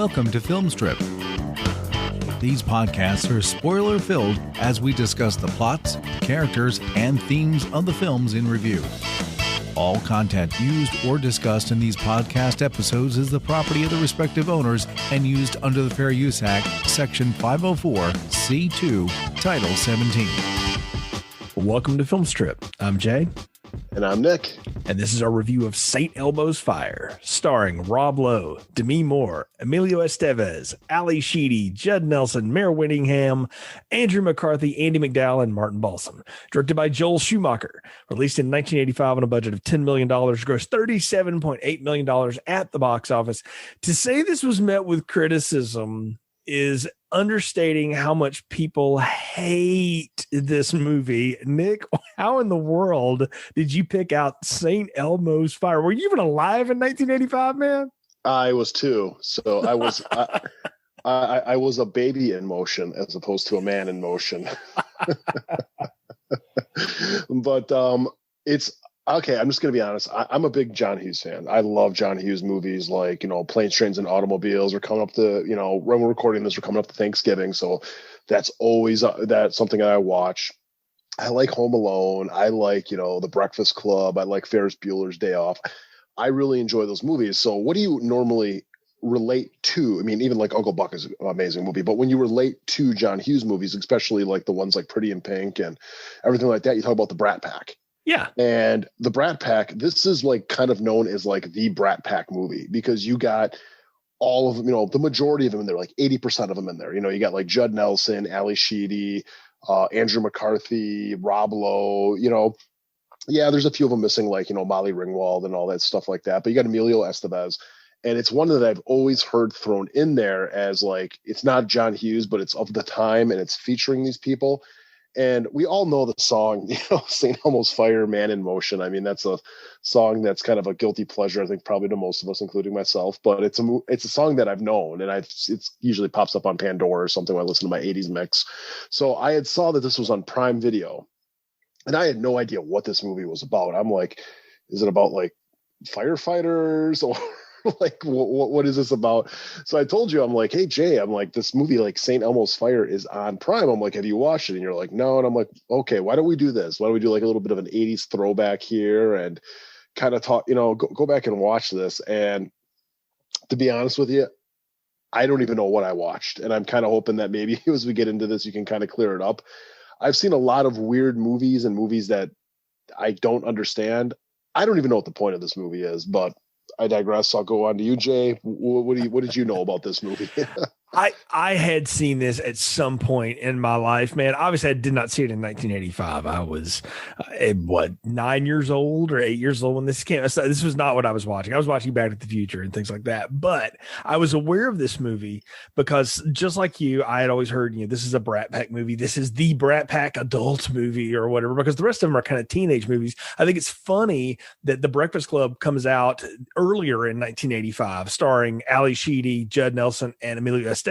Welcome to Film Strip. These podcasts are spoiler-filled as we discuss the plots, characters, and themes of the films in review. All content used or discussed in these podcast episodes is the property of the respective owners and used under the Fair Use Act, Section 504(c)(2), Title 17. Welcome to Film Strip. I'm Jay. And I'm Nick. And this is our review of St. Elmo's Fire, starring Rob Lowe, Demi Moore, Emilio Estevez, Ali Sheedy, Judd Nelson, Mayor Winningham, Andrew McCarthy, Andy McDowell, and Martin Balsam. Directed by Joel Schumacher. Released in 1985 on a budget of $10 million, grossed $37.8 million at the box office. To say this was met with criticism is understating how much people hate this movie. Nick, how in the world did you pick out St. Elmo's Fire? Were you even alive in 1985, man? I was too. So I was I was a baby in motion as opposed to a man in motion. But it's okay. I'm just going to be honest. I'm a big John Hughes fan. I love John Hughes movies like, Planes, Trains, and Automobiles. We're coming up to, when we're recording this, we're coming up to Thanksgiving. So that's always that's something I watch. I like Home Alone. I like, The Breakfast Club. I like Ferris Bueller's Day Off. I really enjoy those movies. So what do you normally relate to? I mean, even like Uncle Buck is an amazing movie, but when you relate to John Hughes movies, especially like the ones like Pretty in Pink and everything like that, you talk about the Brat Pack. Yeah. And the Brat Pack, this is like kind of known as like the Brat Pack movie because you got all of them, the majority of them in there, like 80% of them in there. You got like Judd Nelson, Ali Sheedy, Andrew McCarthy, Rob Lowe, yeah, there's a few of them missing, like, Molly Ringwald and all that stuff like that. But you got Emilio Estevez. And it's one that I've always heard thrown in there as like, it's not John Hughes, but it's of the time and it's featuring these people. And we all know the song, St. Elmo's Fire, Man in Motion. I mean, that's a song that's kind of a guilty pleasure, I think, probably to most of us, including myself. But it's a song that I've known, and it usually pops up on Pandora or something when I listen to my 80s mix. So I had saw that this was on Prime Video, and I had no idea what this movie was about. I'm like, is it about like firefighters or like what is this about? So I told you, I'm like, hey Jay, I'm like, this movie like St. Elmo's Fire is on Prime. I'm like, have you watched it? And you're like, no. And I'm like, okay, why don't we do this? Why don't we do like a little bit of an 80s throwback here and kind of talk, go back and watch this. And to be honest with you, I don't even know what I watched. And I'm kind of hoping that maybe as we get into this, you can kind of clear it up. I've seen a lot of weird movies and movies that I don't understand. I don't even know what the point of this movie is, but I digress. I'll go on to you, Jay. What did you know about this movie? I had seen this at some point in my life, man. Obviously, I did not see it in 1985. I was, 9 years old or 8 years old when this came out. So this was not what I was watching. I was watching Back to the Future and things like that. But I was aware of this movie because just like you, I had always heard, this is a Brat Pack movie. This is the Brat Pack adult movie or whatever, because the rest of them are kind of teenage movies. I think it's funny that The Breakfast Club comes out earlier in 1985, starring Ali Sheedy, Judd Nelson, and Emilio Estevez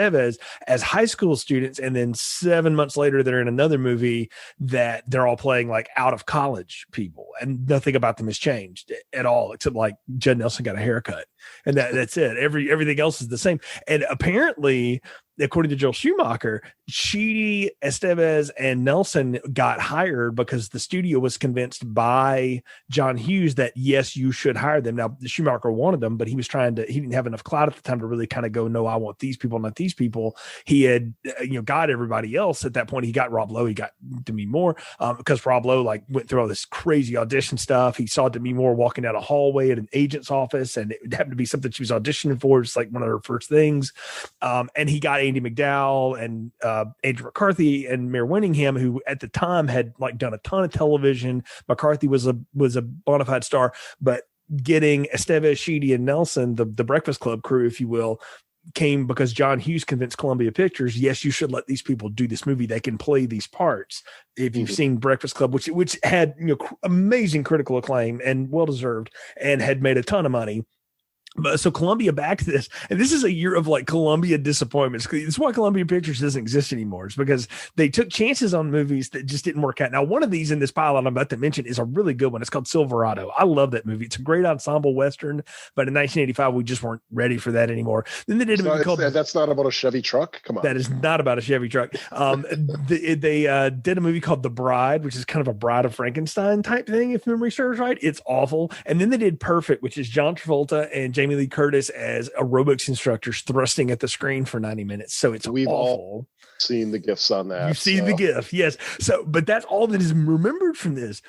as high school students, and then 7 months later they're in another movie that they're all playing like out of college people, and nothing about them has changed at all except like Judd Nelson got a haircut, and that's it. Everything else is the same. And apparently, according to Joel Schumacher, Sheedy, Estevez, and Nelson got hired because the studio was convinced by John Hughes that, yes, you should hire them. Now, Schumacher wanted them, but he didn't have enough clout at the time to really kind of go, no, I want these people, not these people. He had, got everybody else at that point. He got Rob Lowe, he got Demi Moore, because Rob Lowe went through all this crazy audition stuff. He saw Demi Moore walking down a hallway at an agent's office, and it happened to be something she was auditioning for, just like one of her first things. And he got Andy McDowell and Andrew McCarthy and Mayor Winningham, who at the time had done a ton of television. McCarthy was a bona fide star, but getting Estevez, Sheedy, and Nelson, the Breakfast Club crew, if you will, came because John Hughes convinced Columbia Pictures, yes, you should let these people do this movie. They can play these parts. If you've seen Breakfast Club, which had amazing critical acclaim and well deserved, and had made a ton of money. But so Columbia backed this, and this is a year of like Columbia disappointments. It's why Columbia Pictures doesn't exist anymore. It's because they took chances on movies that just didn't work out. Now, one of these in this pile I'm about to mention is a really good one. It's called Silverado. I love that movie. It's a great ensemble Western, but in 1985, we just weren't ready for that anymore. Then they did a movie called... That's not about a Chevy truck? Come on. That is not about a Chevy truck. They did a movie called The Bride, which is kind of a Bride of Frankenstein type thing, if memory serves right. It's awful. And then they did Perfect, which is John Travolta and Jamie Lee Curtis as aerobics instructors thrusting at the screen for 90 minutes. So it's We've awful. All seen the gifs on that. You've seen the gif, yes. So, but that's all that is remembered from this.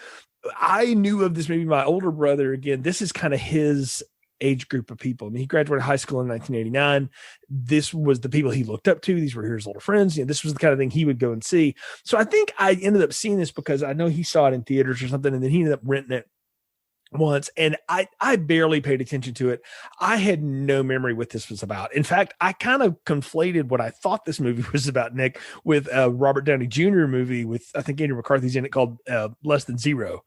I knew of this movie. My older brother, again, this is kind of his age group of people. I mean, he graduated high school in 1989. This was the people he looked up to. These were his older friends. You know, this was the kind of thing he would go and see. So I think I ended up seeing this because I know he saw it in theaters or something, and then he ended up renting it once, and I barely paid attention to it. I had no memory what this was about. In fact, I kind of conflated what I thought this movie was about, Nick, with a Robert Downey Jr. movie with, I think, Andrew McCarthy's in it, called Less Than Zero.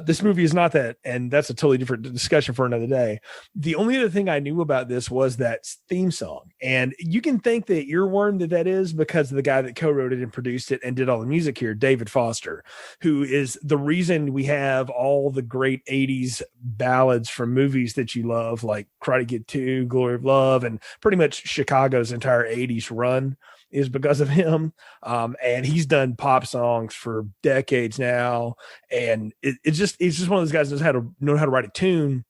This movie is not that, and that's a totally different discussion for another day. The only other thing I knew about this was that theme song, and you can thank the earworm that is because of the guy that co-wrote it and produced it and did all the music here, David Foster, who is the reason we have all the great 80s ballads from movies that you love, like Karate Kid 2, Glory of Love, and pretty much Chicago's entire 80s run is because of him. And he's done pop songs for decades now. And it's just one of those guys that knows how to write a tune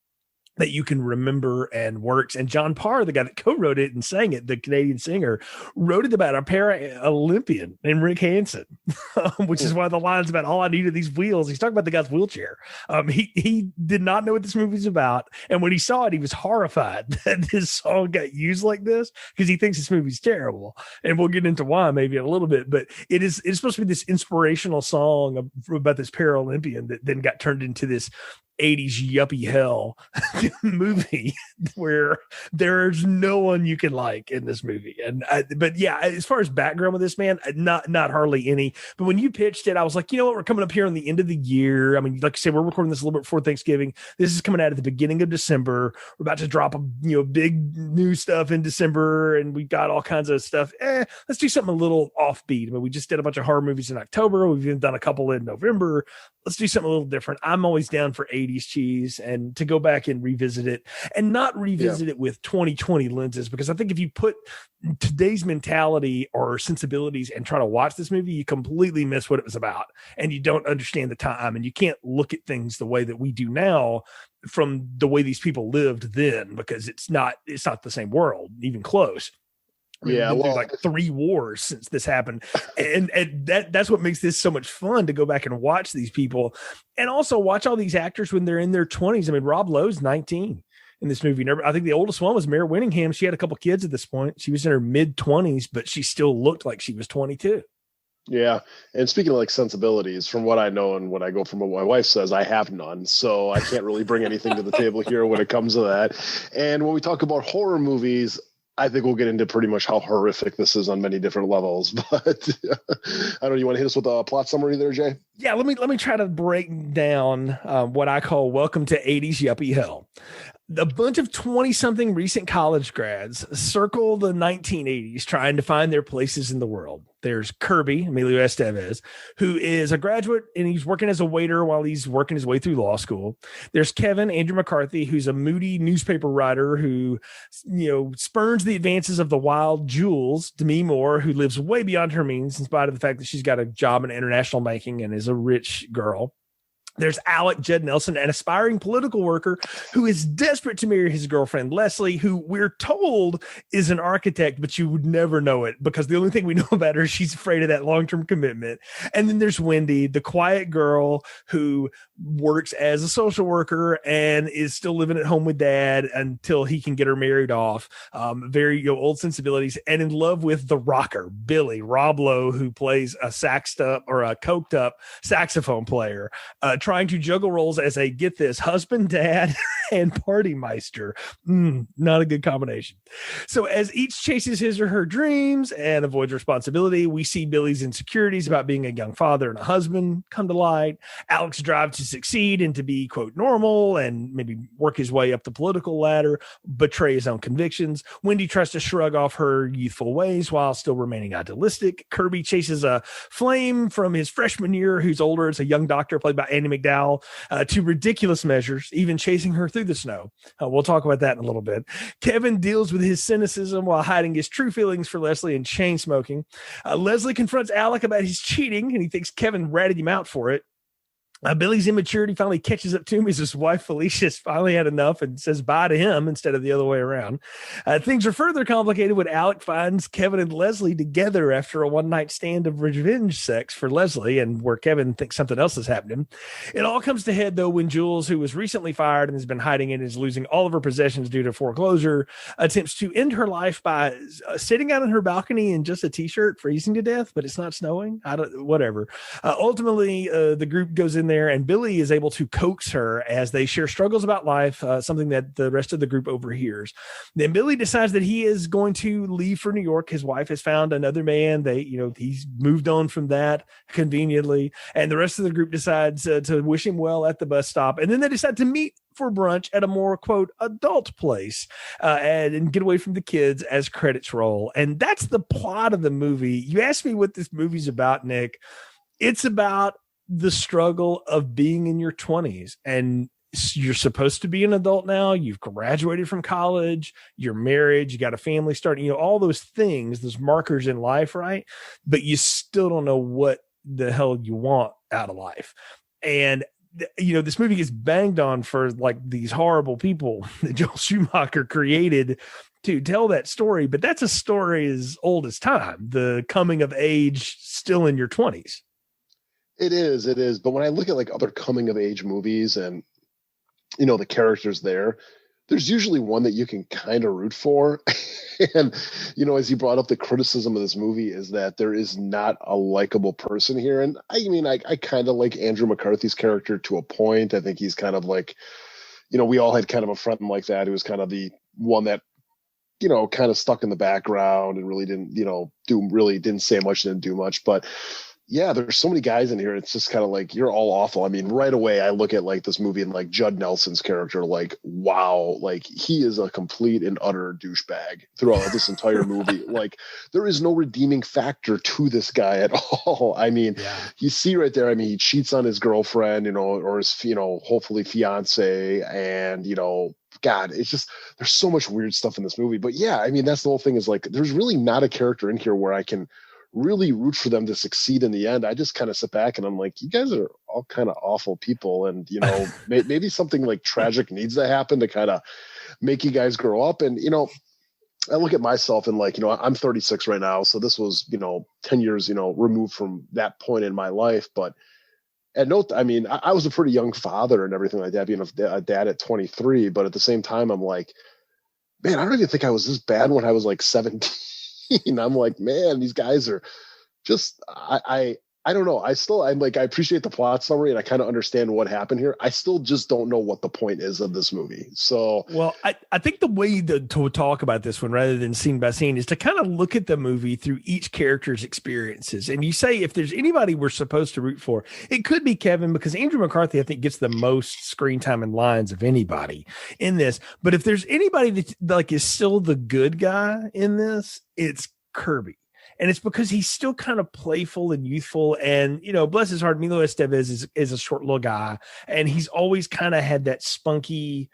that you can remember and works. And John Parr, the guy that co-wrote it and sang it, the Canadian singer, wrote it about a para-Olympian named Rick Hansen, which is why the line's about all I need are these wheels. He's talking about the guy's wheelchair. He did not know what this movie's about. And when he saw it, he was horrified that this song got used like this because he thinks this movie's terrible. And we'll get into why maybe in a little bit, but it's supposed to be this inspirational song about this para-Olympian that then got turned into this 80s yuppie hell movie where there's no one you can like in this movie. But yeah, as far as background with this, man, not hardly any. But when you pitched it, I was like, you know what, we're coming up here on the end of the year. I mean, like I said, we're recording this a little bit before Thanksgiving. This is coming out at the beginning of December. We're about to drop big new stuff in December, and we got all kinds of stuff. Let's do something a little offbeat. I mean, we just did a bunch of horror movies in October. We've even done a couple in November. Let's do something a little different. I'm always down for 80s cheese and to go back and revisit it, and not revisit it with 2020 lenses, because I think if you put today's mentality or sensibilities and try to watch this movie, you completely miss what it was about, and you don't understand the time, and you can't look at things the way that we do now from the way these people lived then, because it's not the same world, even close. Yeah, well, like 3 wars since this happened, and that's what makes this so much fun to go back and watch these people, and also watch all these actors when they're in their 20s. I mean, Rob Lowe's 19 in this movie. I think the oldest one was Mare Winningham. She had a couple kids at this point. She was in her mid 20s, but she still looked like she was 22. Yeah. And speaking of like sensibilities, from what I know and what I go from what my wife says, I have none. So I can't really bring anything to the table here when it comes to that. And when we talk about horror movies, I think we'll get into pretty much how horrific this is on many different levels, but I don't know. You want to hit us with a plot summary there, Jay? Yeah, let me try to break down what I call Welcome to 80s Yuppie Hell. A bunch of 20-something recent college grads circle the 1980s trying to find their places in the world. There's Kirby, Emilio Estevez, who is a graduate, and he's working as a waiter while he's working his way through law school. There's Kevin, Andrew McCarthy, who's a moody newspaper writer who, spurns the advances of the wild Jules, Demi Moore, who lives way beyond her means in spite of the fact that she's got a job in international banking and is a rich girl. There's Alec Judd Nelson, an aspiring political worker who is desperate to marry his girlfriend, Leslie, who we're told is an architect, but you would never know it because the only thing we know about her is she's afraid of that long-term commitment. And then there's Wendy, the quiet girl who works as a social worker and is still living at home with dad until he can get her married off. Very old sensibilities, and in love with the rocker, Billy, Rob Lowe, who plays a saxed up or a coked up saxophone player. trying to juggle roles as a, get this, husband, dad, and party meister. Not a good combination. So as each chases his or her dreams and avoids responsibility, we see Billy's insecurities about being a young father and a husband come to light. Alex drives to succeed and to be, quote, normal and maybe work his way up the political ladder, betray his own convictions. Wendy tries to shrug off her youthful ways while still remaining idealistic. Kirby chases a flame from his freshman year, who's older as a young doctor played by Andie MacDowell, to ridiculous measures, even chasing her through the snow. We'll talk about that in a little bit. Kevin deals with his cynicism while hiding his true feelings for Leslie and chain smoking. Leslie confronts Alec about his cheating, and he thinks Kevin ratted him out for it. Billy's immaturity finally catches up to him as his wife Felicia's finally had enough and says bye to him instead of the other way around. Things are further complicated when Alec finds Kevin and Leslie together after a one-night stand of revenge sex for Leslie, and where Kevin thinks something else has happened. It all comes to head, though, when Jules, who was recently fired and has been hiding and is losing all of her possessions due to foreclosure, attempts to end her life by sitting out on her balcony in just a t-shirt, freezing to death, but it's not snowing. Whatever. Ultimately, the group goes in there, and Billy is able to coax her as they share struggles about life, something that the rest of the group overhears. Then Billy decides that he is going to leave for New York. His wife has found another man. He's moved on from that conveniently, and the rest of the group decides to wish him well at the bus stop. And then they decide to meet for brunch at a more, quote, adult place, and get away from the kids as credits roll. And that's the plot of the movie. You asked me what this movie's about, Nick. It's about the struggle of being in your 20s, and you're supposed to be an adult now. You've graduated from college, you're married, you got a family starting, all those things, those markers in life, right? But you still don't know what the hell you want out of life. And this movie gets banged on for like these horrible people that Joel Schumacher created to tell that story, but that's a story as old as time, the coming of age still in your 20s. It is. But when I look at like other coming of age movies and, the characters there's usually one that you can kind of root for. And, as you brought up, the criticism of this movie is that there is not a likable person here. And I kind of like Andrew McCarthy's character to a point. I think he's kind of like, we all had kind of a friend like that who was kind of the one that, kind of stuck in the background and really didn't, didn't say much, didn't do much. But yeah, there's so many guys in here. It's just kind of like, you're all awful. I mean, right away, I look at like this movie and like Judd Nelson's character, like, wow, like he is a complete and utter douchebag throughout this entire movie. Like there is no redeeming factor to this guy at all. I mean, you see right there, he cheats on his girlfriend, or his, hopefully fiance, and, God, it's just, there's so much weird stuff in this movie. But yeah, that's the whole thing, is like, there's really not a character in here where I can really root for them to succeed in the end. I just kind of sit back and I'm like, you guys are all kind of awful people. And, maybe something like tragic needs to happen to kind of make you guys grow up. And, I look at myself and like, I'm 36 right now. So this was, 10 years, removed from that point in my life. But and note, I was a pretty young father and everything like that, being a dad at 23. But at the same time, I'm like, man, I don't even think I was this bad when I was like 17. I'm like, man, these guys are just, I don't know. I appreciate the plot summary and I kind of understand what happened here. I still just don't know what the point is of this movie. So, well, I think the way to talk about this one rather than scene by scene is to kind of look at the movie through each character's experiences. And you say, if there's anybody we're supposed to root for, it could be Kevin, because Andrew McCarthy, I think, gets the most screen time and lines of anybody in this. But if there's anybody that like is still the good guy in this, it's Kirby. And it's because he's still kind of playful and youthful. And, bless his heart, Milo Estevez is a short little guy. And he's always kind of had that spunky,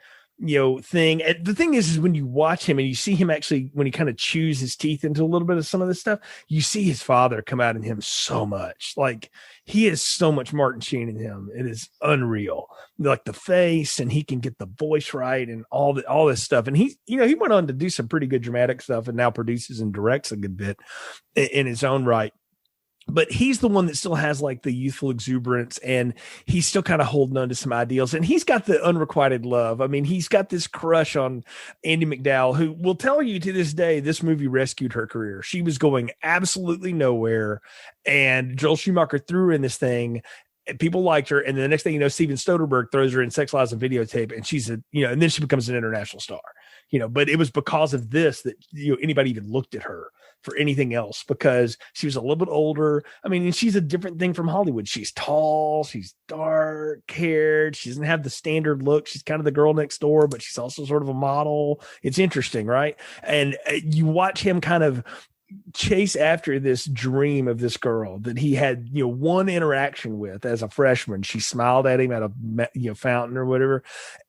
thing. And the thing is when you watch him and you see him actually, when he kind of chews his teeth into a little bit of some of this stuff, you see his father come out in him so much. Like he has so much Martin Sheen in him. It is unreal. Like the face, and he can get the voice right and all this stuff. And he went on to do some pretty good dramatic stuff and now produces and directs a good bit in his own right. But he's the one that still has like the youthful exuberance, and he's still kind of holding on to some ideals, and he's got the unrequited love. He's got this crush on Andie MacDowell, who will tell you to this day, this movie rescued her career. She was going absolutely nowhere, and Joel Schumacher threw her in this thing. and people liked her. And then the next thing you know, Steven Soderbergh throws her in Sex, Lies, and Videotape, and she's and then she becomes an international star. But it was because of this that anybody even looked at her for anything else, because she was a little bit older. I mean, and she's a different thing from Hollywood. She's tall, she's dark haired, she doesn't have the standard look. She's kind of the girl next door, but she's also sort of a model. It's interesting, right? And you watch him kind of chase after this dream of this girl that he had, one interaction with as a freshman. She smiled at him at a, fountain or whatever.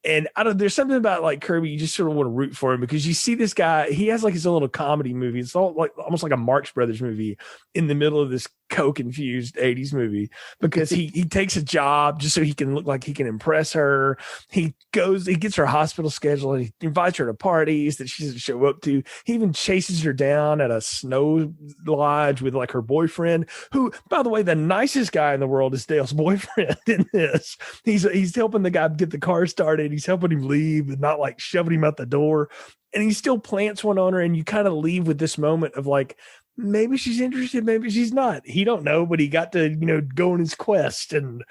And there's something about like Kirby, you just sort of want to root for him, because you see this guy, he has like his own little comedy movie. It's all like almost like a Marx Brothers movie in the middle of this coke infused 80s movie, because he takes a job just so he can look like he can impress her. He gets her hospital schedule, and he invites her to parties that she doesn't show up to. He even chases her down at a snow lodge with like her boyfriend, who, by the way, the nicest guy in the world is Dale's boyfriend in this. He's helping the guy get the car started. He's helping him leave and not like shoving him out the door. And he still plants one on her, and you kind of leave with this moment of like, maybe she's interested, maybe she's not. He don't know, but he got to, go on his quest. And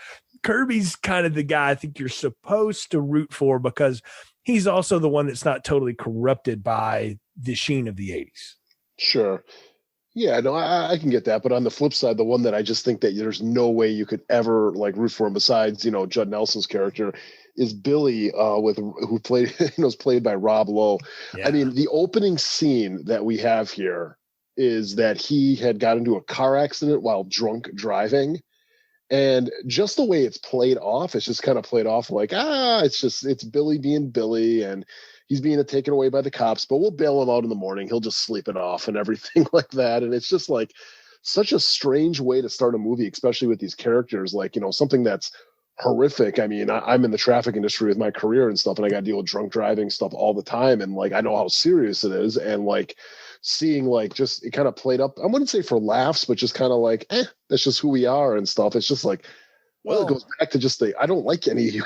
Kirby's kind of the guy I think you're supposed to root for, because he's also the one that's not totally corrupted by the sheen of the 80s. Sure. Yeah, no, I can get that. But on the flip side, the one that I just think that there's no way you could ever like root for him besides, Judd Nelson's character is Billy, who played, is played by Rob Lowe. Yeah. I mean, the opening scene that we have here is that he had got into a car accident while drunk driving. And just the way it's played off, it's just kind of played off like, it's Billy being Billy, and he's being taken away by the cops, but we'll bail him out in the morning. He'll just sleep it off and everything like that. And it's just like such a strange way to start a movie, especially with these characters, like, something that's horrific. I mean, I'm in the traffic industry with my career and stuff, and I got to deal with drunk driving stuff all the time. And like, I know how serious it is. And like, seeing like just it kind of played up, I wouldn't say for laughs, but just kind of like, that's just who we are and stuff. It's just like, well, it goes back to just I don't like any of you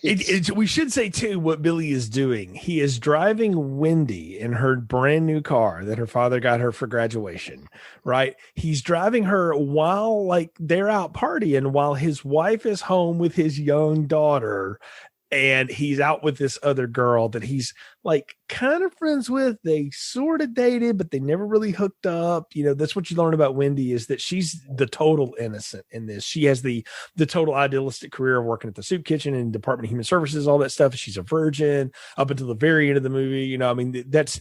guys. We should say too what Billy is doing. He is driving Wendy in her brand new car that her father got her for graduation, right? He's driving her while like they're out partying, while his wife is home with his young daughter. And he's out with this other girl that he's like kind of friends with. They sort of dated, but they never really hooked up. That's what you learn about Wendy, is that she's the total innocent in this. She has the total idealistic career of working at the soup kitchen and Department of Human Services, all that stuff. She's a virgin up until the very end of the movie. I mean, that's,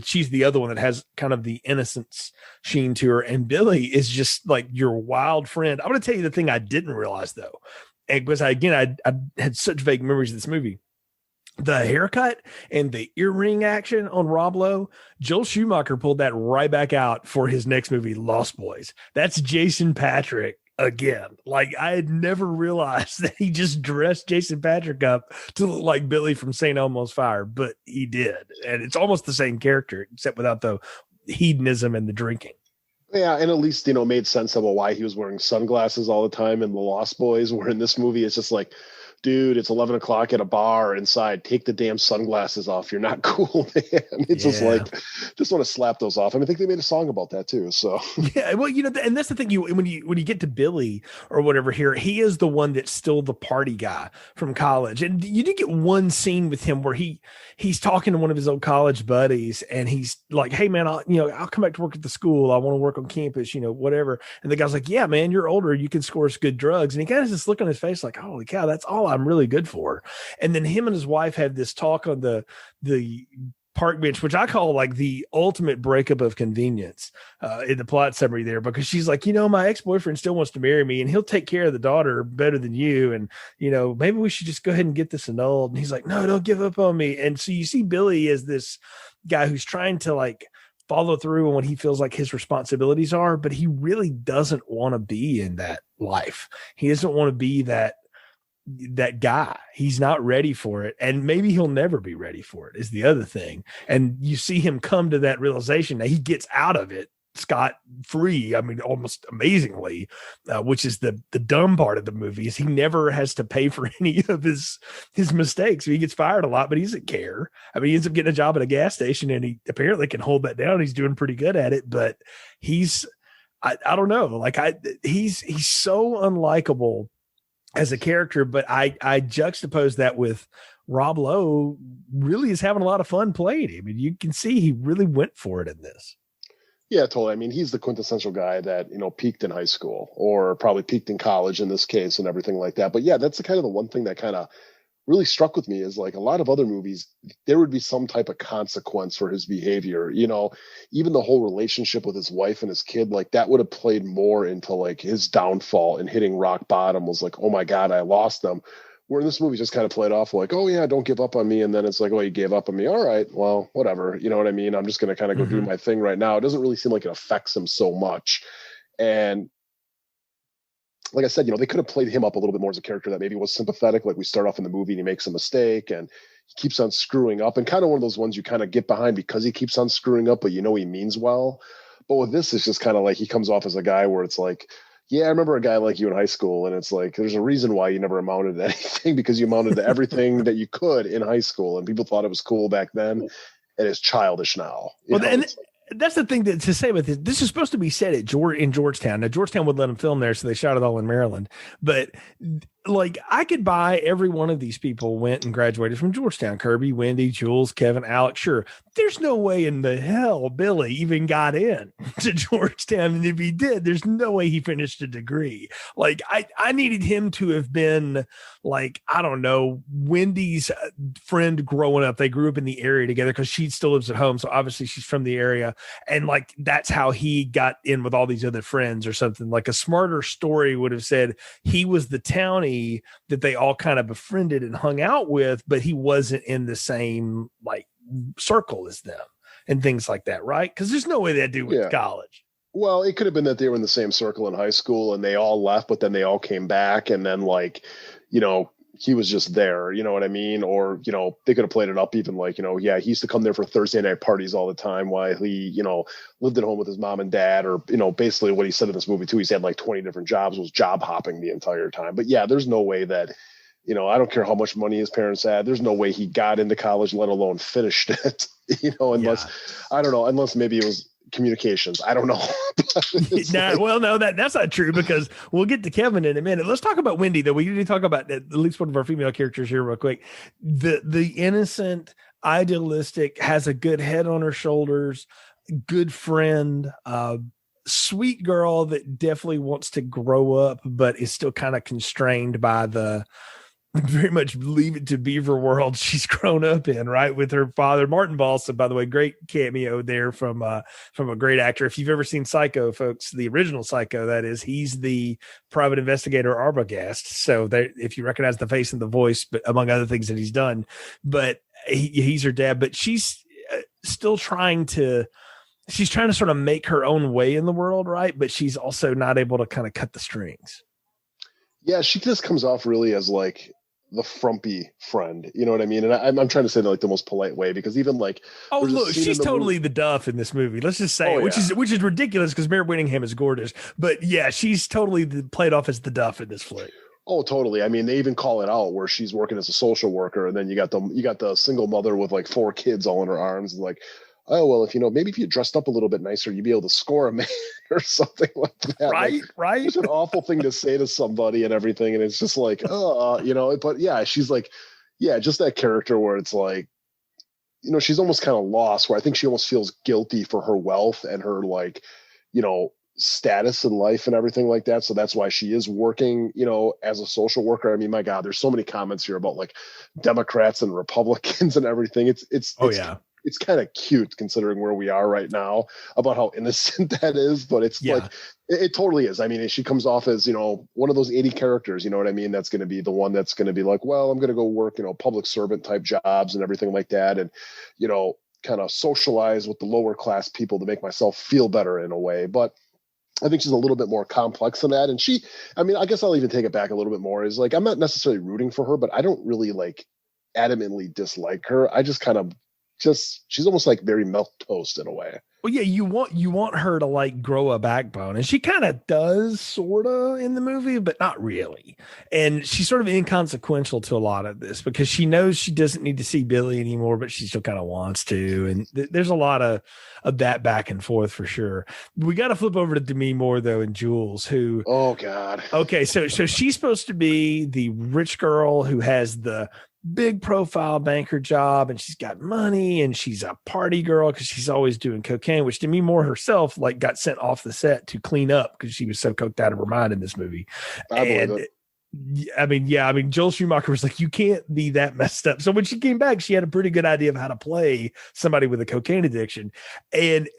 she's the other one that has kind of the innocence sheen to her. And Billy is just like your wild friend. I'm going to tell you the thing I didn't realize though. And because I had such vague memories of this movie, the haircut and the earring action on Rob Lowe, Joel Schumacher pulled that right back out for his next movie, Lost Boys. That's Jason Patric again. Like, I had never realized that he just dressed Jason Patric up to look like Billy from St. Elmo's Fire, but he did. And it's almost the same character, except without the hedonism and the drinking. Yeah, and at least, made sense about why he was wearing sunglasses all the time in The Lost Boys, where in this movie it's just like, dude, it's 11 o'clock at a bar inside. Take the damn sunglasses off. You're not cool, man. It's just like, just want to slap those off. And I think they made a song about that too. So yeah, well, and that's the thing. When you get to Billy or whatever here, he is the one that's still the party guy from college. And you did get one scene with him where he's talking to one of his old college buddies, and he's like, "Hey man, I'll come back to work at the school. I want to work on campus, whatever." And the guy's like, "Yeah, man, you're older. You can score us good drugs." And he kind of just look on his face like, "Holy cow, that's all I'm really good for." And then him and his wife had this talk on the park bench, which I call like the ultimate breakup of convenience in the plot summary there, because she's like, my ex-boyfriend still wants to marry me and he'll take care of the daughter better than you. And, maybe we should just go ahead and get this annulled. And he's like, no, don't give up on me. And so you see Billy as this guy who's trying to like follow through on what he feels like his responsibilities are, but he really doesn't want to be in that life. He doesn't want to be that guy. He's not ready for it, and maybe he'll never be ready for it is the other thing. And you see him come to that realization that he gets out of it scot free. I mean, almost amazingly, which is the dumb part of the movie, is he never has to pay for any of his mistakes. He gets fired a lot, but he doesn't care. I mean, he ends up getting a job at a gas station, and he apparently can hold that down. He's doing pretty good at it, but I don't know. Like he's so unlikable as a character, but I juxtapose that with Rob Lowe really is having a lot of fun playing him. I mean, you can see he really went for it in this. Yeah, totally. I mean, he's the quintessential guy that, peaked in high school or probably peaked in college in this case and everything like that. But yeah, that's the one thing that kind of really struck with me is like a lot of other movies, there would be some type of consequence for his behavior. Even the whole relationship with his wife and his kid, like that would have played more into like his downfall and hitting rock bottom was like, oh my God, I lost them. Where in this movie just kind of played off like, oh yeah, don't give up on me. And then it's like, oh, you gave up on me. All right, well, whatever. You know what I mean? I'm just going to kind of go do my thing right now. It doesn't really seem like it affects him so much. And like I said, they could have played him up a little bit more as a character that maybe was sympathetic. Like we start off in the movie and he makes a mistake and he keeps on screwing up, and kind of one of those ones you kind of get behind because he keeps on screwing up, but he means well. But with this, it's just kind of like he comes off as a guy where it's like, yeah, I remember a guy like you in high school, and it's like there's a reason why you never amounted to anything because you amounted to everything that you could in high school, and people thought it was cool back then, and it's childish now. That's the thing to say about this. This is supposed to be set in Georgetown. Now, Georgetown would let them film there, so they shot it all in Maryland. But like, I could buy every one of these people went and graduated from Georgetown. Kirby, Wendy, Jules, Kevin, Alex. Sure, there's no way in the hell Billy even got in to Georgetown, and if he did, there's no way he finished a degree. Like, I needed him to have been like, I don't know, Wendy's friend growing up. They grew up in the area together because she still lives at home, so obviously she's from the area. And like, that's how he got in with all these other friends or something. Like a smarter story would have said he was the townie that they all kind of befriended and hung out with, but he wasn't in the same like circle as them and things like that. Right. Cause there's no way that dude went to college. Well, it could have been that they were in the same circle in high school and they all left, but then they all came back. And then like, he was just there, you know what I mean? Or, they could have played it up even like, he used to come there for Thursday night parties all the time while he, lived at home with his mom and dad, or, basically what he said in this movie too, he's had like 20 different jobs, was job hopping the entire time. But yeah, there's no way that, I don't care how much money his parents had. There's no way he got into college, let alone finished it, unless, I don't know, unless maybe it was communications. I don't know. No, that's not true, because we'll get to Kevin in a minute. Let's talk about Wendy, though. We need to talk about at least one of our female characters here real quick. The innocent, idealistic, has a good head on her shoulders, good friend, sweet girl that definitely wants to grow up, but is still kind of constrained by the very much Leave It to Beaver world she's grown up in, right? With her father, Martin Balsam, by the way, great cameo there from a great actor. If you've ever seen Psycho, folks, the original Psycho, that is, he's the private investigator Arbogast. So if you recognize the face and the voice, but among other things that he's done, but he's her dad, but she's still trying to sort of make her own way in the world, right? But she's also not able to kind of cut the strings. Yeah, she just comes off really as like the frumpy friend, you know what I mean? And I'm trying to say that like the most polite way, because even like, oh look, she's totally the duff in this movie. Let's just say, which is ridiculous because Mary Winningham is gorgeous, but yeah, she's totally played off as the duff in this flick. Oh, totally. I mean, they even call it out where she's working as a social worker, and then you got the single mother with like 4 kids all in her arms, and like, oh, well, maybe if you dressed up a little bit nicer, you'd be able to score a man or something like that. Right, like, right. It's an awful thing to say to somebody and everything. And it's just like, but yeah, she's like, yeah, just that character where it's like, she's almost kind of lost, where I think she almost feels guilty for her wealth and her like, status in life and everything like that. So that's why she is working, as a social worker. I mean, my God, there's so many comments here about like Democrats and Republicans and everything. It's kind of cute considering where we are right now about how innocent that is, but it's like, it totally is. I mean, she comes off as, one of those 80 characters, you know what I mean? That's going to be the one that's going to be like, well, I'm going to go work, public servant type jobs and everything like that. And, kind of socialize with the lower class people to make myself feel better in a way. But I think she's a little bit more complex than that. And I guess I'll even take it back a little bit more, is like, I'm not necessarily rooting for her, but I don't really like adamantly dislike her. I just kind of she's almost like very milk toast in a way. Well, yeah, you want her to like grow a backbone, and she kind of does, sorta, in the movie, but not really. And she's sort of inconsequential to a lot of this because she knows she doesn't need to see Billy anymore, but she still kind of wants to. And there's a lot of that back and forth for sure. We got to flip over to Demi Moore though, and Jules, who, oh God, okay, so she's supposed to be the rich girl who has the big profile banker job, and she's got money, and she's a party girl because she's always doing cocaine, which Demi Moore herself like got sent off the set to clean up because she was so coked out of her mind in this movie. I believe it. I mean, Joel Schumacher was like, you can't be that messed up. So when she came back, she had a pretty good idea of how to play somebody with a cocaine addiction. And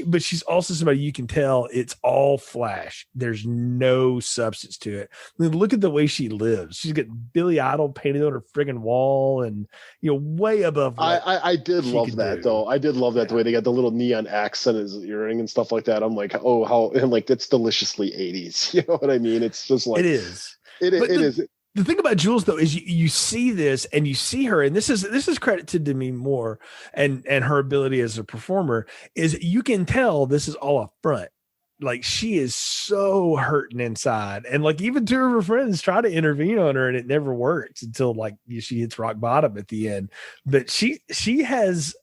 but she's also somebody you can tell it's all flash. There's no substance to it. I mean, look at the way she lives. She's got Billy Idol painted on her friggin' wall, and way above. I did love that though. I did love that the way they got the little neon accent in his earring and stuff like that. I'm like, oh, how, and like that's deliciously 80s. You know what I mean? It's just like it is. It is. The thing about Jules though is you see this and you see her, and this is credit to Demi Moore and her ability as a performer, is you can tell this is all a front. Like she is so hurting inside, and like even two of her friends try to intervene on her, and it never works until like she hits rock bottom at the end. But she has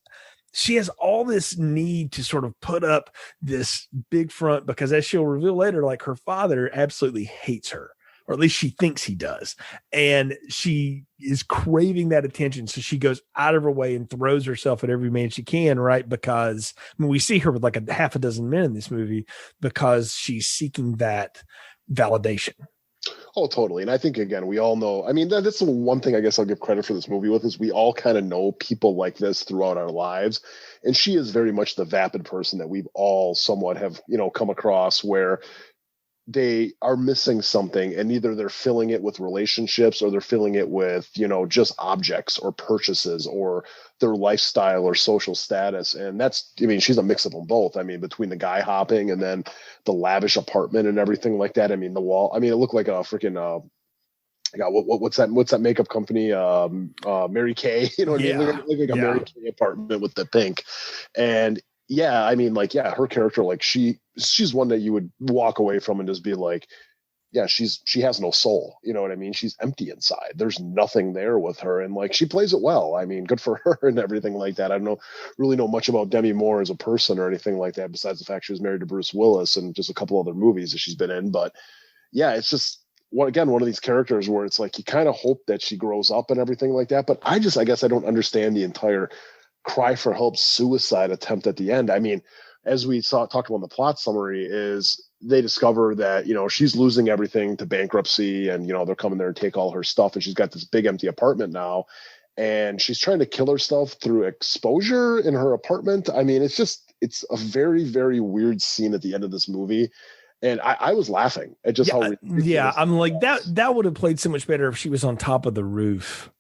all this need to sort of put up this big front because, as she'll reveal later, like her father absolutely hates her, or at least she thinks he does. And she is craving that attention. So she goes out of her way and throws herself at every man she can, right? Because we see her with like a half a dozen men in this movie because she's seeking that validation. Oh, totally. And I think, again, we all know, I mean, that's the one thing I guess I'll give credit for this movie with is we all kind of know people like this throughout our lives. And she is very much the vapid person that we've all somewhat have, come across, where they are missing something, and either they're filling it with relationships or they're filling it with, just objects or purchases or their lifestyle or social status. And she's a mix of them both. I mean, between the guy hopping and then the lavish apartment and everything like that. I mean, the wall, it looked like a freaking, what's that makeup company? Mary Kay, you know what I mean? Look like a Mary Kay apartment with the pink. And yeah, her character, like she's one that you would walk away from and just be like, yeah, she has no soul. You know what I mean? She's empty inside. There's nothing there with her. And like, she plays it well. I mean, good for her and everything like that. I don't really know much about Demi Moore as a person or anything like that, besides the fact she was married to Bruce Willis and just a couple other movies that she's been in. But yeah, it's just, one of these characters where it's like, you kind of hope that she grows up and everything like that. But I guess I don't understand the entire cry for help suicide attempt at the end. I mean, as we talked about in the plot summary, is they discover that she's losing everything to bankruptcy, and they're coming there and take all her stuff, and she's got this big empty apartment now, and she's trying to kill herself through exposure in her apartment. I mean, it's a very, very weird scene at the end of this movie. And I was laughing at just how ridiculous. Yeah, I'm like, that would have played so much better if she was on top of the roof.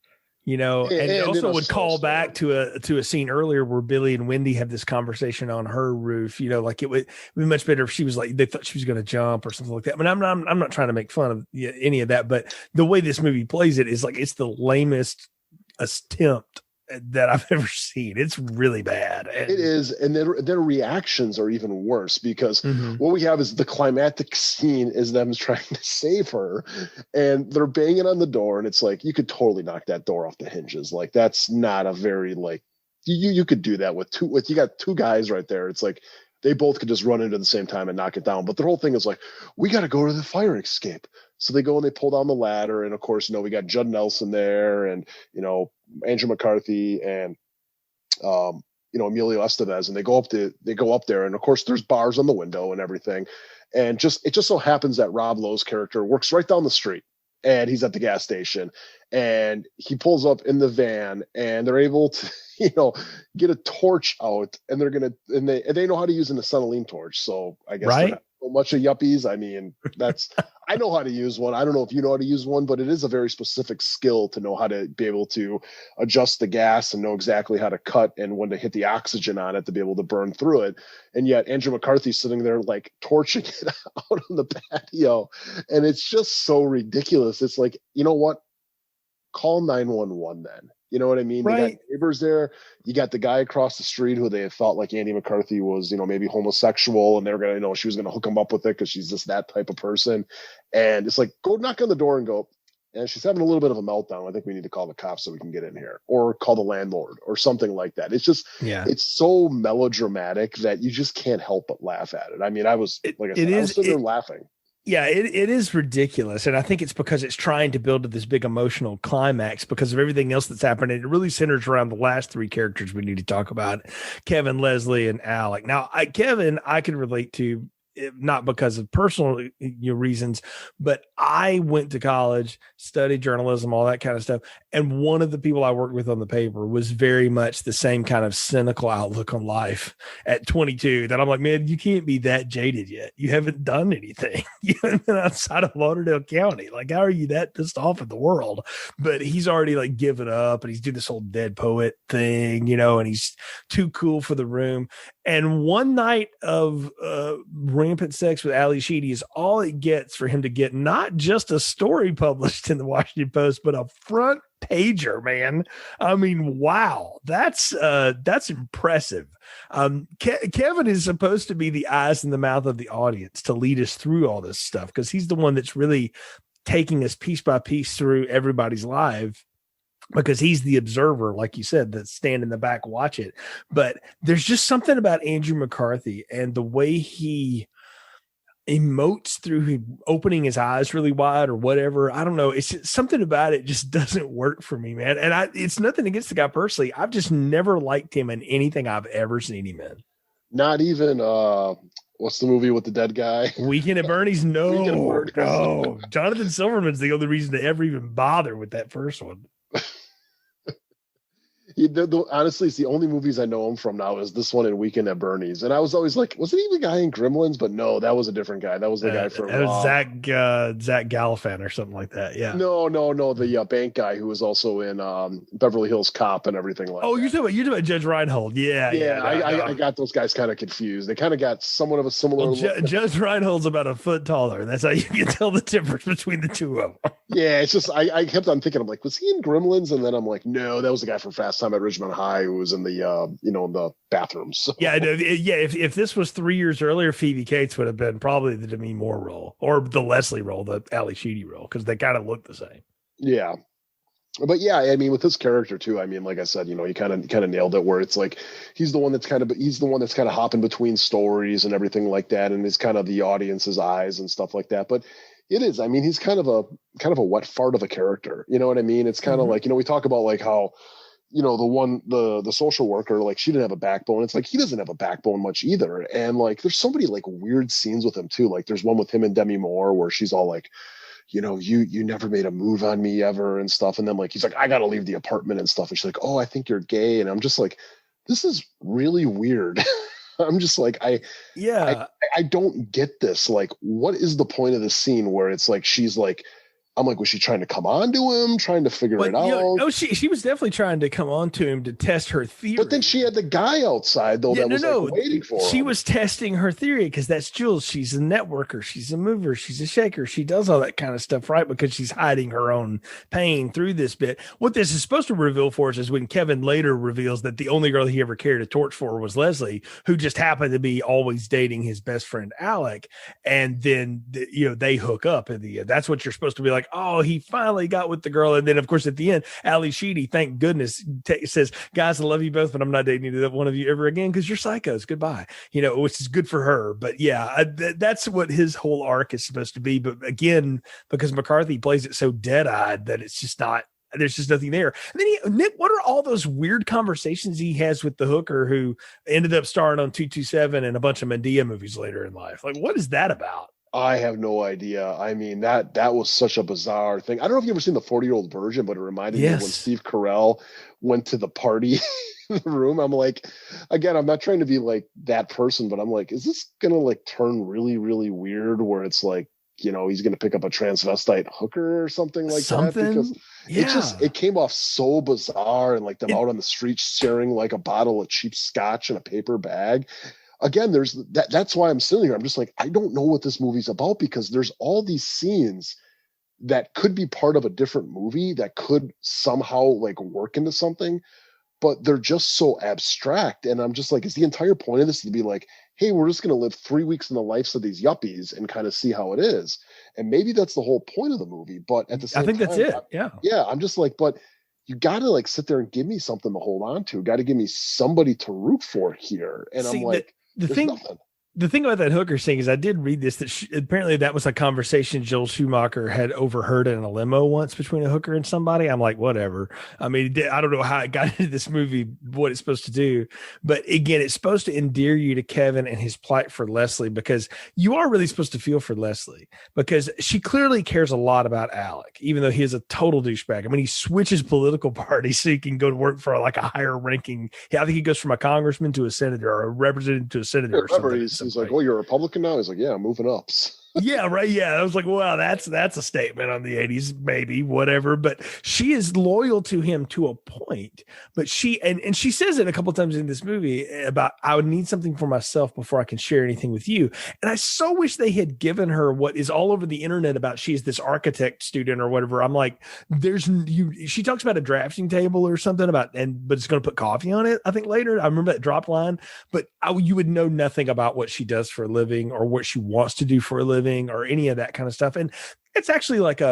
And it also would call back to a scene earlier where Billy and Wendy have this conversation on her roof. Like it would be much better if she was like, they thought she was going to jump or something like that. I mean, I'm not trying to make fun of any of that, but the way this movie plays it is like, it's the lamest attempt that I've ever seen. It's really bad. It is. And their reactions are even worse because what we have is the climactic scene is them trying to save her, and they're banging on the door, and it's like, you could totally knock that door off the hinges. Like, that's not a very, like, you could do that with you got two guys right there. It's like they both could just run into the same time and knock it down. But the whole thing is like, we got to go to the fire escape. So they go and they pull down the ladder. And of course, we got Judd Nelson there, and, Andrew McCarthy and, Emilio Estevez, and they go up there. And of course there's bars on the window and everything. And it just so happens that Rob Lowe's character works right down the street, and he's at the gas station, and he pulls up in the van, and they're able to, get a torch out, and they know how to use an acetylene torch. So I guess they're not so much of yuppies. I mean, I know how to use one. I don't know if you know how to use one, but it is a very specific skill to know how to be able to adjust the gas and know exactly how to cut and when to hit the oxygen on it to be able to burn through it. And yet Andrew McCarthy's sitting there like torching it out on the patio. And it's just so ridiculous. It's like, you know what? call 911 then. You know what I mean? Right. You got neighbors there. You got the guy across the street who they thought like Andy McCarthy was, maybe homosexual, and they were going to, she was going to hook him up with it because she's just that type of person. And it's like, go knock on the door and go, and she's having a little bit of a meltdown. I think we need to call the cops so we can get in here, or call the landlord or something like that. It's just, it's so melodramatic that you just can't help but laugh at it. I mean, I was sitting there laughing. Yeah, it is ridiculous. And I think it's because it's trying to build to this big emotional climax because of everything else that's happening. It really centers around the last three characters we need to talk about, Kevin, Leslie, and Alec. Now, Kevin, I can relate to, not because of personal reasons, but I went to college, studied journalism, all that kind of stuff. And one of the people I worked with on the paper was very much the same kind of cynical outlook on life at 22 that I'm like, man, you can't be that jaded yet. You haven't done anything. You haven't been outside of Lauderdale County. Like, how are you that pissed off at the world? But he's already like given up, and he's doing this whole dead poet thing, and he's too cool for the room. And one night of rampant sex with Ali Sheedy is all it gets for him to get not just a story published in the Washington Post, but a front pager, man. I mean, wow, that's impressive. Kevin is supposed to be the eyes and the mouth of the audience to lead us through all this stuff because he's the one that's really taking us piece by piece through everybody's life, because he's the observer, like you said, that stand in the back, watch it. But there's just something about Andrew McCarthy and the way he emotes through opening his eyes really wide or whatever. I don't know. It's just, something about it just doesn't work for me, man. And it's nothing against the guy personally. I've just never liked him in anything I've ever seen him in. Not even, what's the movie with the dead guy? Weekend at Bernie's? No. Weekend at Bernie's. No. Jonathan Silverman's the only reason to ever even bother with that first one. Honestly, it's the only movies I know him from now is this one and Weekend at Bernie's. And I was always like, was it even the guy in Gremlins? But no, that was a different guy. That was the guy from Zach Galifian or something like that. Yeah. No, the bank guy who was also in Beverly Hills Cop and everything like that. Oh, you're talking about Judge Reinhold. Yeah. I got those guys kind of confused. They kind of got somewhat of a similar. Well, Judge Reinhold's about a foot taller. That's how you can tell the difference between the two of them. Yeah, it's just I kept on thinking, I'm like, was he in Gremlins? And then I'm like, no, that was the guy from Fast Time at Ridgemont High who was in the in the bathrooms. So. Yeah, if this was 3 years earlier, Phoebe Cates would have been probably the Demi Moore role or the Leslie role, the Ali Sheedy role, because they kind of look the same. Yeah. But yeah, I mean, with his character too, I mean, like I said, you kind of nailed it, where it's like he's the one that's kind of hopping between stories and everything like that, and it's kind of the audience's eyes and stuff like that. But it is, I mean, he's kind of a wet fart of a character. You know what I mean? It's kind of like, we talk about like how, the social worker, like she didn't have a backbone. It's like he doesn't have a backbone much either. And like there's so many like weird scenes with him too. Like there's one with him and Demi Moore where she's all like, you never made a move on me ever and stuff. And then like he's like, I gotta leave the apartment and stuff. And she's like, oh, I think you're gay. And I'm just like, this is really weird. I'm just like, I don't get this. Like, what is the point of this scene where it's like she's like, I'm like, was she trying to come on to him, trying to figure it out? No, she was definitely trying to come on to him to test her theory. But then she had the guy outside, though, that was like waiting for her. She was testing her theory because that's Jules. She's a networker. She's a mover. She's a shaker. She does all that kind of stuff, right? Because she's hiding her own pain through this bit. What this is supposed to reveal for us is when Kevin later reveals that the only girl he ever carried a torch for was Leslie, who just happened to be always dating his best friend, Alec. And then, they hook up in the end. That's what you're supposed to be like, oh, he finally got with the girl. And then, of course, at the end, Ali Sheedy, thank goodness, says, guys, I love you both, but I'm not dating either one of you ever again because you're psychos. Goodbye. Which is good for her. But yeah, that's what his whole arc is supposed to be. But again, because McCarthy plays it so dead-eyed that it's just not, there's just nothing there. And then Nick, what are all those weird conversations he has with the hooker who ended up starring on 227 and a bunch of Medea movies later in life? Like, what is that about? I have no idea. I mean, that was such a bizarre thing. I don't know if you've ever seen the 40-year-old version, but it reminded me of when Steve Carell went to the party in the room. I'm like, again, I'm not trying to be like that person, but I'm like, is this going to like turn really, really weird where it's like, he's going to pick up a transvestite hooker or something like that? Because it came off so bizarre, and like them out on the street sharing like a bottle of cheap scotch in a paper bag. Again, there's that's why I'm sitting here. I'm just like, I don't know what this movie's about, because there's all these scenes that could be part of a different movie that could somehow like work into something, but they're just so abstract. And I'm just like, is the entire point of this to be like, hey, we're just going to live 3 weeks in the lives of these yuppies and kind of see how it is? And maybe that's the whole point of the movie. But at the same I think time, that's it. Yeah. Yeah. I'm just like, but you got to like sit there and give me something to hold on to. Got to give me somebody to root for here. And See, I'm like, the there's thing, nothing. the thing about that hooker thing is I did read this, that apparently that was a conversation Joel Schumacher had overheard in a limo once between a hooker and somebody. I'm like, whatever. I mean, I don't know how it got into this movie, what it's supposed to do. But again, it's supposed to endear you to Kevin and his plight for Leslie, because you are really supposed to feel for Leslie, because she clearly cares a lot about Alec, even though he is a total douchebag. I mean, he switches political parties so he can go to work for like a higher ranking. I think he goes from a congressman to a senator, or a representative to a senator. Or something. He's like, oh, you're a Republican now? He's like, yeah, I'm moving up. Yeah, right. Yeah. I was like, well, that's a statement on the 80s, maybe, whatever. But she is loyal to him to a point. But she she says it a couple of times in this movie about, I would need something for myself before I can share anything with you. And I so wish they had given her what is all over the internet about she's this architect student or whatever. I'm like, she talks about a drafting table or something but it's going to put coffee on it, I think, later. I remember that drop line, but you would know nothing about what she does for a living or what she wants to do for a living or any of that kind of stuff. And it's actually like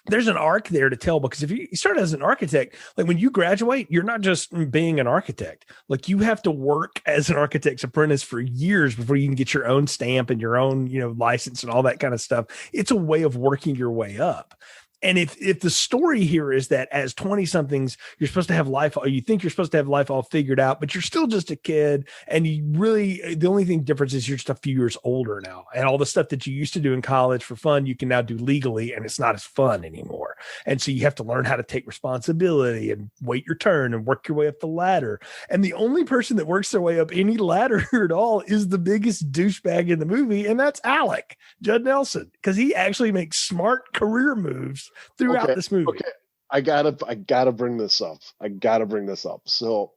there's an arc there to tell, because if you start as an architect, like when you graduate, you're not just being an architect. Like you have to work as an architect's apprentice for years before you can get your own stamp and your own, license and all that kind of stuff. It's a way of working your way up. And if the story here is that as 20 somethings, you're supposed to have life, or you think you're supposed to have life all figured out, but you're still just a kid. And the only thing difference is you're just a few years older now. And all the stuff that you used to do in college for fun, you can now do legally, and it's not as fun anymore. And so you have to learn how to take responsibility and wait your turn and work your way up the ladder. And the only person that works their way up any ladder at all is the biggest douchebag in the movie. And that's Alec, Judd Nelson, because he actually makes smart career moves throughout this movie. Okay, I gotta bring this up. So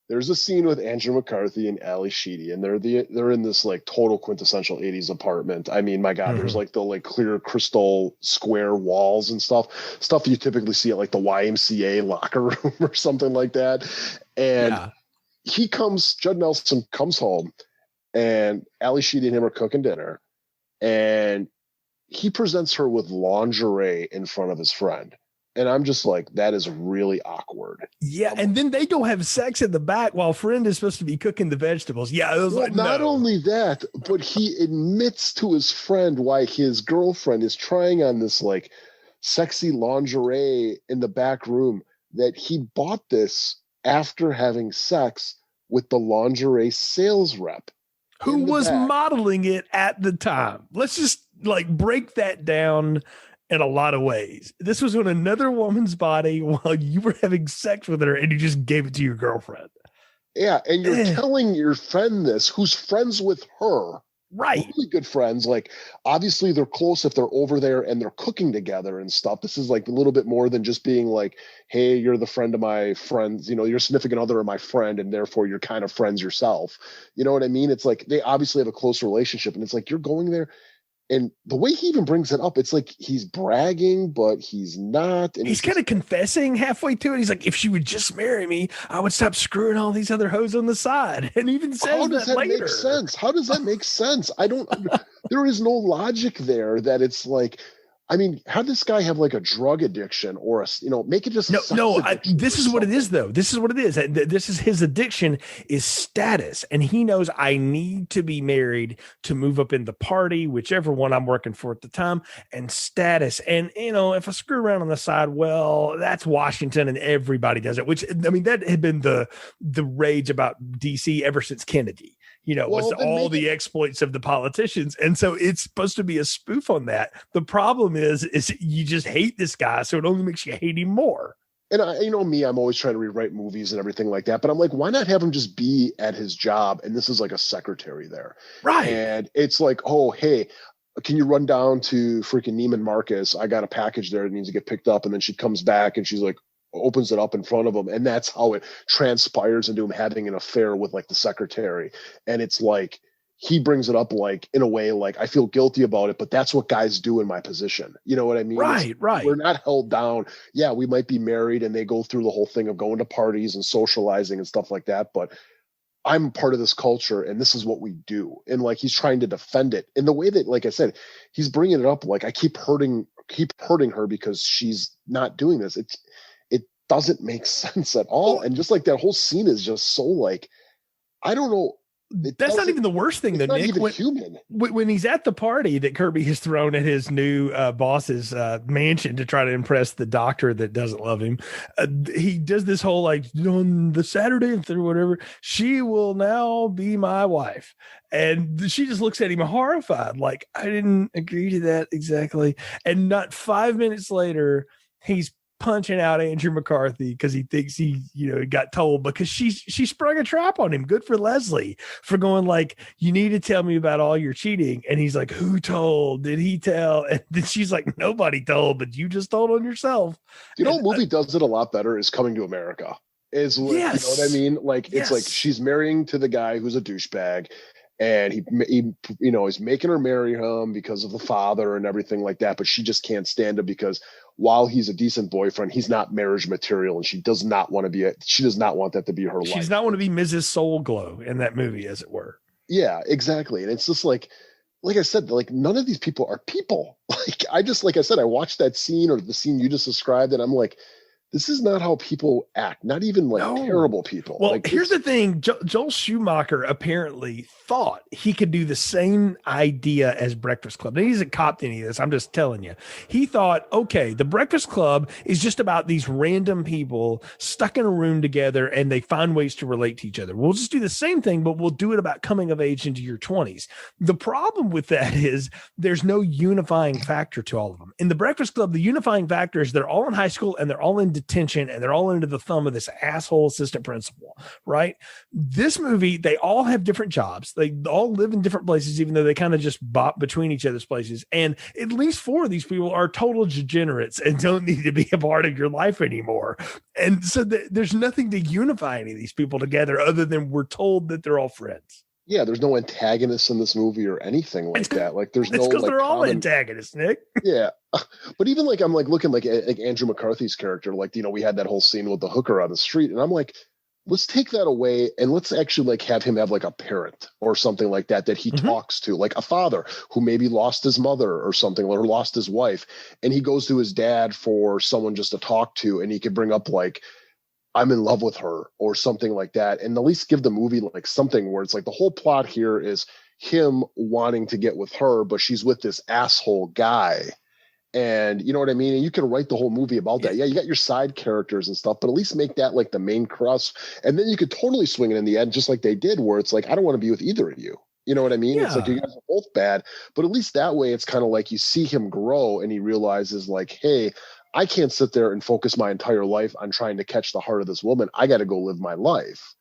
there's a scene with Andrew McCarthy and Ali Sheedy, and they're in this like total quintessential 80s apartment. I mean, my God, there's like the like clear crystal square walls and stuff you typically see at like the YMCA locker room or something like that. And Judd Nelson comes home, and Ali Sheedy and him are cooking dinner, and he presents her with lingerie in front of his friend. And I'm just like, that is really awkward. Yeah. And then they go have sex in the back while friend is supposed to be cooking the vegetables. Yeah. It was not only that, but he admits to his friend why his girlfriend is trying on this like sexy lingerie in the back room, that he bought this after having sex with the lingerie sales rep, who was modeling it at the time. Let's just like break that down in a lot of ways. This was on another woman's body while you were having sex with her, and you just gave it to your girlfriend. Yeah, and you're telling your friend this, who's friends with her. Right. Really good friends. Like, obviously they're close if they're over there and they're cooking together and stuff. This is like a little bit more than just being like, hey, you're the friend of my friends, you're significant other of my friend, and therefore you're kind of friends yourself. You know what I mean? It's like they obviously have a close relationship, and it's like you're going there. And the way he even brings it up, it's like he's bragging, but he's not. And he's kind of confessing halfway to it. He's like, if she would just marry me, I would stop screwing all these other hoes on the side. And even says how does that later. Make sense? How does that make sense? I don't. There is no logic there. That it's like, I mean, how does this guy have like a drug addiction or make it just this is what it is though. This is what it is. This is his addiction is status, and he knows I need to be married to move up in the party, whichever one I'm working for at the time, and status. And if I screw around on the side, well, that's Washington, and everybody does it. Which I mean, that had been the rage about DC ever since Kennedy. Was all the exploits of the politicians. And so it's supposed to be a spoof on that. The problem is you just hate this guy, so it only makes you hate him more. And I'm always trying to rewrite movies and everything like that. But I'm like, why not have him just be at his job? And this is like a secretary there. Right. And it's like, oh, hey, can you run down to freaking Neiman Marcus? I got a package there that needs to get picked up. And then she comes back and she's like, opens it up in front of him, and that's how it transpires into him having an affair with like the secretary. And it's like he brings it up like in a way like I feel guilty about it, but that's what guys do in my position. You know what I mean? Right. We're not held down. Yeah, we might be married and they go through the whole thing of going to parties and socializing and stuff like that, but I'm part of this culture and this is what we do. And like he's trying to defend it in the way that, like I said, he's bringing it up like I keep hurting her because she's not doing this. It doesn't make sense at all. And just like that whole scene is just so like, I don't know. That's not even the worst thing, though, Nick. When he's at the party that Kirby has thrown at his new boss's mansion to try to impress the doctor that doesn't love him, he does this whole like on the Saturday through whatever, she will now be my wife. And she just looks at him horrified, like, I didn't agree to that exactly. And not 5 minutes later, he's punching out Andrew McCarthy because he thinks he got told because she sprung a trap on him. Good for Leslie for going like, you need to tell me about all your cheating. And he's like, who told? Did he tell? And then she's like, nobody told, but you just told on yourself. You know, a movie does it a lot better is Coming to America. Yes. You know what I mean? Like, it's like she's marrying to the guy who's a douchebag. And he he's making her marry him because of the father and everything like that. But she just can't stand him because while he's a decent boyfriend, he's not marriage material. And she does not want that to be her life. She does not want to be Mrs. Soul Glow in that movie, as it were. Yeah, exactly. And it's just like I said, like none of these people are people. Like I said, I watched that scene or the scene you just described and I'm like, this is not how people act, not even like terrible people. Well, like, here's the thing. Joel Schumacher apparently thought he could do the same idea as Breakfast Club. Now, he hasn't copped any of this. I'm just telling you. He thought, okay, the Breakfast Club is just about these random people stuck in a room together and they find ways to relate to each other. We'll just do the same thing, but we'll do it about coming of age into your 20s. The problem with that is there's no unifying factor to all of them. In the Breakfast Club, the unifying factor is they're all in high school and they're all in detention and they're all under the thumb of this asshole assistant principal, right? This movie, they all have different jobs. They all live in different places, even though they kind of just bop between each other's places. And at least 4 of these people are total degenerates and don't need to be a part of your life anymore. And so there's nothing to unify any of these people together other than we're told that they're all friends. Yeah, there's no antagonists in this movie or anything like that. Like there's no because like they're all antagonists, Nick. Yeah. But even like I'm like looking like Andrew McCarthy's character, like, we had that whole scene with the hooker on the street. And I'm like, let's take that away and let's actually like have him have like a parent or something like that he talks to, like a father who maybe lost his mother or something, or lost his wife. And he goes to his dad for someone just to talk to. And he could bring up like, I'm in love with her or something like that. And at least give the movie like something where it's like the whole plot here is him wanting to get with her, but she's with this asshole guy. And you know what I mean? And you can write the whole movie about that. Yeah, you got your side characters and stuff, but at least make that like the main crust. And then you could totally swing it in the end, just like they did, where it's like, I don't want to be with either of you. You know what I mean? Yeah. It's like you guys are both bad, but at least that way it's kind of like you see him grow and he realizes like, hey, I can't sit there and focus my entire life on trying to catch the heart of this woman. I got to go live my life.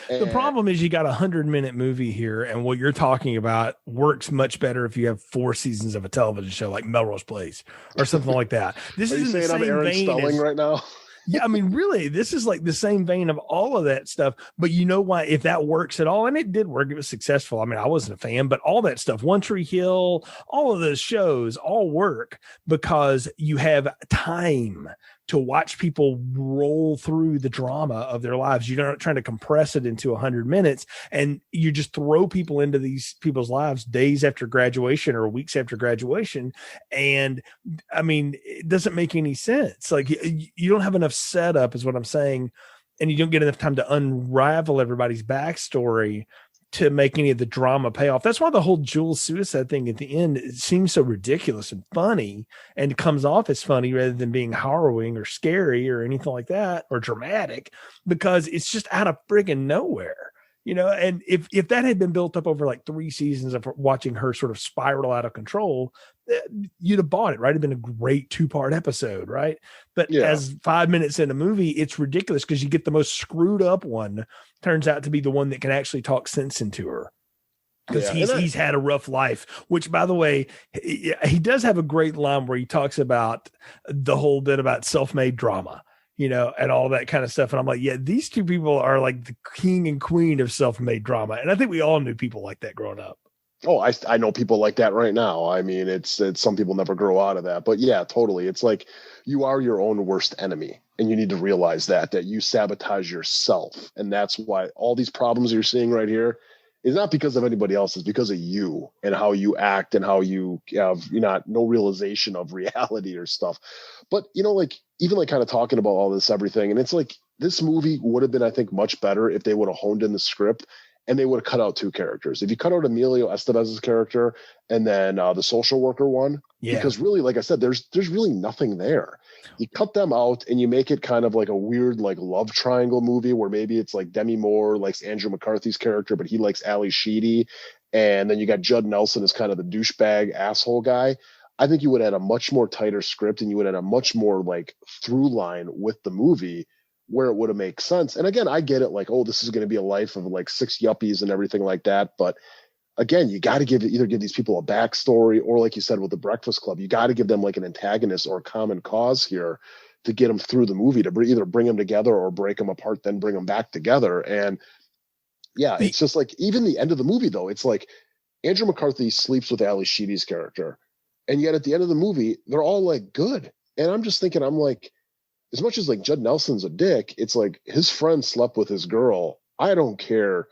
The problem is you got a 100-minute movie here, and what you're talking about works much better if you have 4 seasons of a television show like Melrose Place or something like that. This is in the same Aaron vein Spelling right now. Yeah, I mean, really, this is like the same vein of all of that stuff. But you know why? If that works at all, and it did work, it was successful. I mean, I wasn't a fan, but all that stuff, One Tree Hill, all of those shows all work because you have time to watch people roll through the drama of their lives. You're not trying to compress it into 100 minutes, and you just throw people into these people's lives days after graduation or weeks after graduation. And I mean, it doesn't make any sense. Like you don't have enough setup is what I'm saying. And you don't get enough time to unravel everybody's backstory to make any of the drama pay off. That's why the whole Jules suicide thing at the end, it seems so ridiculous and funny, and comes off as funny rather than being harrowing or scary or anything like that, or dramatic, because it's just out of friggin' nowhere, you know? And if that had been built up over like 3 seasons of watching her sort of spiral out of control, you'd have bought it, right? It'd been a great 2-part episode, right? But as 5 minutes in a movie, it's ridiculous because you get the most screwed up one, turns out to be the one that can actually talk sense into her. Because he's had a rough life, which, by the way, he does have a great line where he talks about the whole bit about self-made drama, you know, and all that kind of stuff. And I'm like, yeah, these two people are like the king and queen of self-made drama. And I think we all knew people like that growing up. Oh, I know people like that right now. I mean, it's some people never grow out of that, but yeah, totally. It's like you are your own worst enemy, and you need to realize that you sabotage yourself, and that's why all these problems you're seeing right here is not because of anybody else. It's because of you and how you act and how you have no realization of reality or stuff. But like even like kind of talking about all this everything, and it's like this movie would have been, I think, much better if they would have honed in the script and they would have cut out two characters. If you cut out Emilio Estevez's character and then the social worker one, because really, like I said, there's really nothing there. You cut them out and you make it kind of like a weird like love triangle movie where maybe it's like Demi Moore likes Andrew McCarthy's character, but he likes Ali Sheedy, and then you got Judd Nelson as kind of the douchebag asshole guy. I think you would have had a much more tighter script and you would have had a much more like through line with the movie where it would have made sense. And again, I get it, like, oh, this is going to be a life of like 6 yuppies and everything like that. But again, you got to either give these people a backstory, or like you said with the Breakfast Club, you got to give them like an antagonist or a common cause here to get them through the movie, to either bring them together or break them apart, then bring them back together. And yeah, it's just like, even the end of the movie though, it's like Andrew McCarthy sleeps with Ali Sheedy's character, and yet at the end of the movie, they're all like good. And I'm just thinking, I'm like, as much as like Judd Nelson's a dick, it's like his friend slept with his girl. I don't care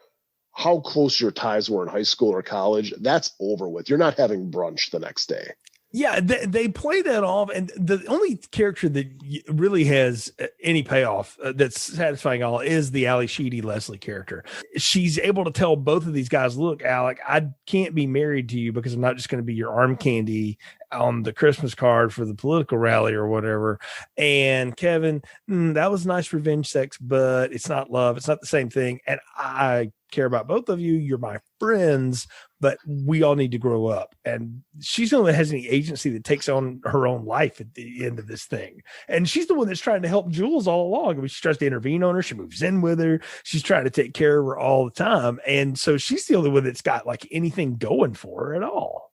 how close your ties were in high school or college. That's over with. You're not having brunch the next day. Yeah, they play that off, and the only character that really has any payoff that's satisfying all is the Ali Sheedy Leslie character. She's able to tell both of these guys, look, Alec, I can't be married to you because I'm not just going to be your arm candy on the Christmas card for the political rally or whatever. And Kevin, that was nice revenge sex, but it's not love. It's not the same thing. And I care about both of you. You're my friends, but we all need to grow up. And she's the one that has any agency that takes on her own life at the end of this thing. And she's the one that's trying to help Jules all along. I mean, she tries to intervene on her. She moves in with her. She's trying to take care of her all the time. And so she's the only one that's got like anything going for her at all.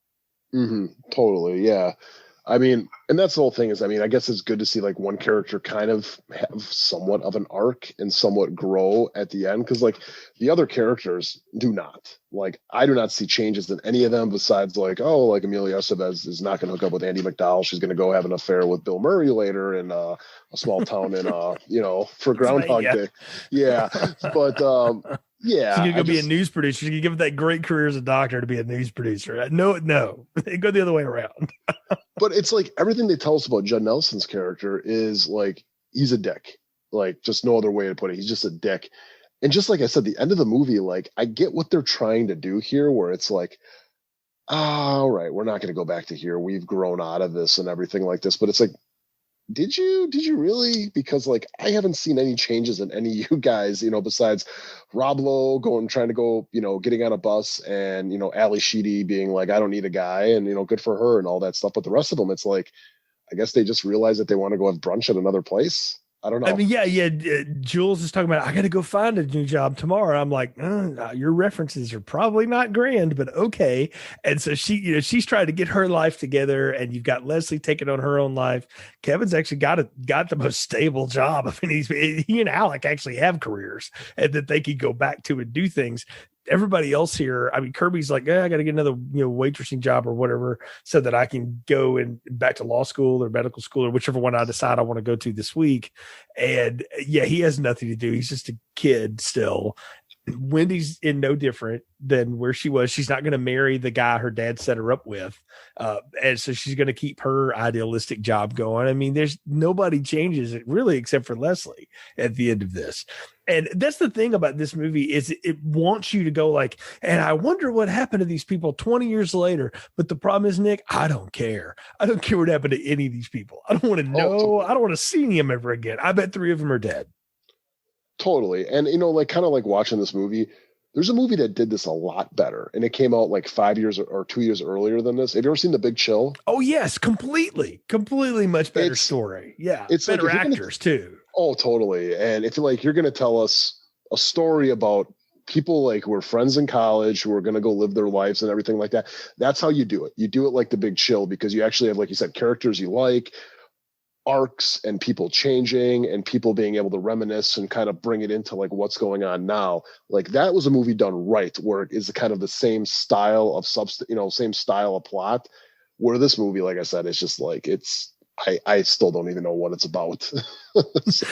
Mm-hmm. Totally. Yeah. I mean, and that's the whole thing is, I mean, I guess it's good to see like one character kind of have somewhat of an arc and somewhat grow at the end. Cause like the other characters do not. Like, I do not see changes in any of them besides like, oh, like Amelia Estevez is not going to hook up with Andy McDowell. She's going to go have an affair with Bill Murray later in a small town in, for Groundhog Day. Yeah. But, yeah. She's going to go be a news producer. She's going to give it that great career as a doctor to be a news producer. No, go the other way around. But it's like everything they tell us about Judd Nelson's character is like, he's a dick. Like, just no other way to put it. He's just a dick. And just like I said, the end of the movie, like, I get what they're trying to do here, where it's like, all right, we're not going to go back to here. We've grown out of this and everything like this. But it's like, did you really? Because like, I haven't seen any changes in any of you guys, besides Rob Lowe trying to go, getting on a bus, and, Ali Sheedy being like, I don't need a guy, and, good for her and all that stuff. But the rest of them, it's like, I guess they just realize that they want to go have brunch at another place. I don't know. I mean, yeah. Jules is talking about, I got to go find a new job tomorrow. I'm like, your references are probably not grand, but okay. And so she's trying to get her life together, and you've got Leslie taking on her own life. Kevin's actually got the most stable job. I mean, he and Alec actually have careers and that they could go back to and do things. Everybody else here, I mean, Kirby's like, I got to get another, waitressing job or whatever, so that I can go and back to law school or medical school or whichever one I decide I want to go to this week. And yeah, he has nothing to do. He's just a kid still. Wendy's in no different than where she was. She's not going to marry the guy her dad set her up with. And so she's going to keep her idealistic job going. I mean, there's nobody changes it really, except for Leslie at the end of this. And that's the thing about this movie, is it wants you to go like, and I wonder what happened to these people 20 years later. But the problem is, Nick, I don't care. I don't care what happened to any of these people. I don't want to know. I don't want to see them ever again. I bet 3 of them are dead. Totally. And, like kind of like watching this movie, there's a movie that did this a lot better, and it came out like 5 years or 2 years earlier than this. Have you ever seen The Big Chill? Oh yes. Completely much better story. Yeah. It's better like, actors too. Oh, totally. And if you're going to tell us a story about people like who are friends in college who are going to go live their lives and everything like that, that's how you do it. You do it like The Big Chill, because you actually have, like you said, characters you like. arcs and people changing and people being able to reminisce and kind of bring it into like what's going on now. Like that was a movie done right, where it is kind of the same style of same style of plot. Where this movie, like I said, it's just like I still don't even know what it's about. So.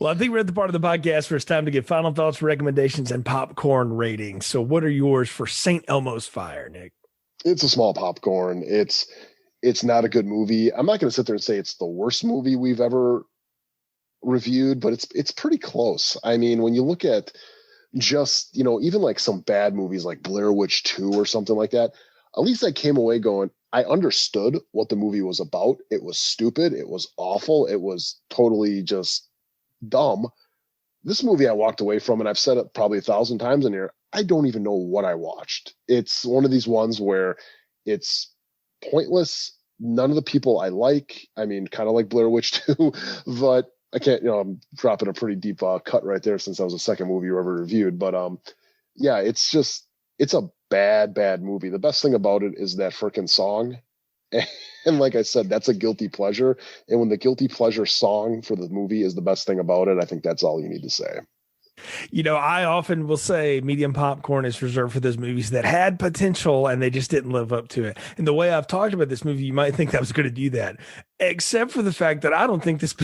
Well, I think we're at the part of the podcast where it's time to give final thoughts, recommendations, and popcorn ratings. So what are yours for St. Elmo's Fire, Nick? It's a small popcorn. It's not a good movie. I'm not going to sit there and say it's the worst movie we've ever reviewed, but it's pretty close. I mean, when you look at just, even like some bad movies like Blair Witch 2 or something like that, at least I came away going, I understood what the movie was about. It was stupid. It was awful. It was totally just dumb. This movie I walked away from, and I've said it probably 1,000 times in here, I don't even know what I watched. It's one of these ones where it's pointless. None of the people I like. I mean, kind of like Blair Witch 2, but I can't, I'm dropping a pretty deep cut right there since that was the second movie you ever reviewed. But yeah, it's a bad movie. The best thing about it is that freaking song. And like I said, that's a guilty pleasure. And when the guilty pleasure song for the movie is the best thing about it, I think that's all you need to say. I often will say medium popcorn is reserved for those movies that had potential and they just didn't live up to it. And the way I've talked about this movie, you might think that was going to do that, except for the fact that I don't think this